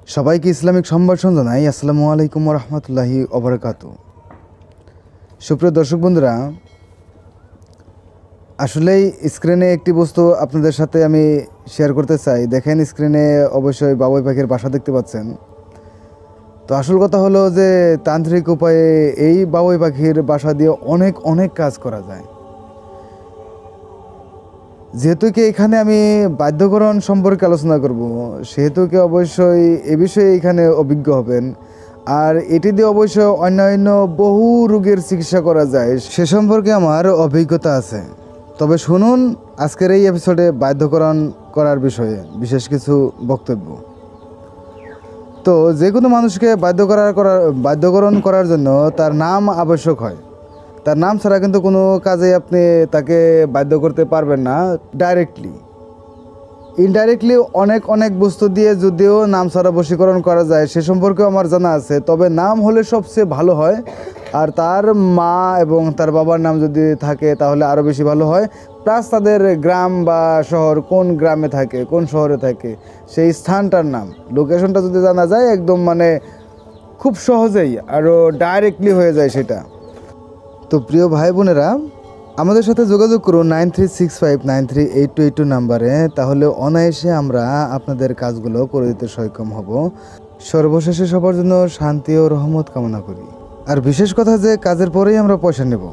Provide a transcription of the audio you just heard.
সবাইকে ইসলামিক সম্ভাষণ জানাই। আসসালামু আলাইকুম রহমতুল্লাহি ওবরাকাতু। সুপ্রিয় দর্শক বন্ধুরা, আসলেই স্ক্রিনে একটি বস্তু আপনাদের সাথে আমি শেয়ার করতে চাই। দেখেন, স্ক্রিনে অবশ্যই বাবুই পাখির বাসা দেখতে পাচ্ছেন। তো আসল কথা হলো যে তান্ত্রিক উপায়ে এই বাবুই পাখির বাসা দিয়ে অনেক অনেক কাজ করা যায়। যেহেতু কি এখানে আমি বাধ্যকরণ সম্পর্কে আলোচনা করব, সেহেতু কি অবশ্যই এ বিষয়ে এখানে অভিজ্ঞ হবেন। আর এটি দিয়ে অবশ্যই অন্যান্য বহু রোগের চিকিৎসা করা যায়, সে সম্পর্কে আমার অভিজ্ঞতা আছে। তবে শুনুন আজকের এই এপিসোডে বাধ্যকরণ করার বিষয়ে বিশেষ কিছু বক্তব্য। তো যে কোনো মানুষকে বাধ্যকরণ করার জন্য তার নাম আবশ্যক হয়। তার নাম ছাড়া কিন্তু কোনো কাজে আপনি তাকে বাধ্য করতে পারবেন না ডাইরেক্টলি। ইনডাইরেক্টলি অনেক অনেক বস্তু দিয়ে যদিও নাম ছাড়া বশীকরণ করা যায়, সে সম্পর্কেও আমার জানা আছে। তবে নাম হলে সবচেয়ে ভালো হয়, আর তার মা এবং তার বাবার নাম যদি থাকে তাহলে আরও বেশি ভালো হয়। প্লাস তাদের গ্রাম বা শহর, কোন গ্রামে থাকে, কোন শহরে থাকে, সেই স্থানটার নাম, লোকেশনটা যদি জানা যায়, একদম মানে খুব সহজেই আরও ডাইরেক্টলি হয়ে যায় সেটা। তো প্রিয় ভাই বোনেরা, আমাদের সাথে যোগাযোগ করুন 9365938282 নাম্বারে। তাহলে অনায়াসে আমরা আপনাদের কাজগুলো করে দিতে সক্ষম হব। সর্বশেষে সবার জন্য শান্তি ও রহমত কামনা করি। আর বিশেষ কথা যে কাজের পরেই আমরা পয়সা নেব।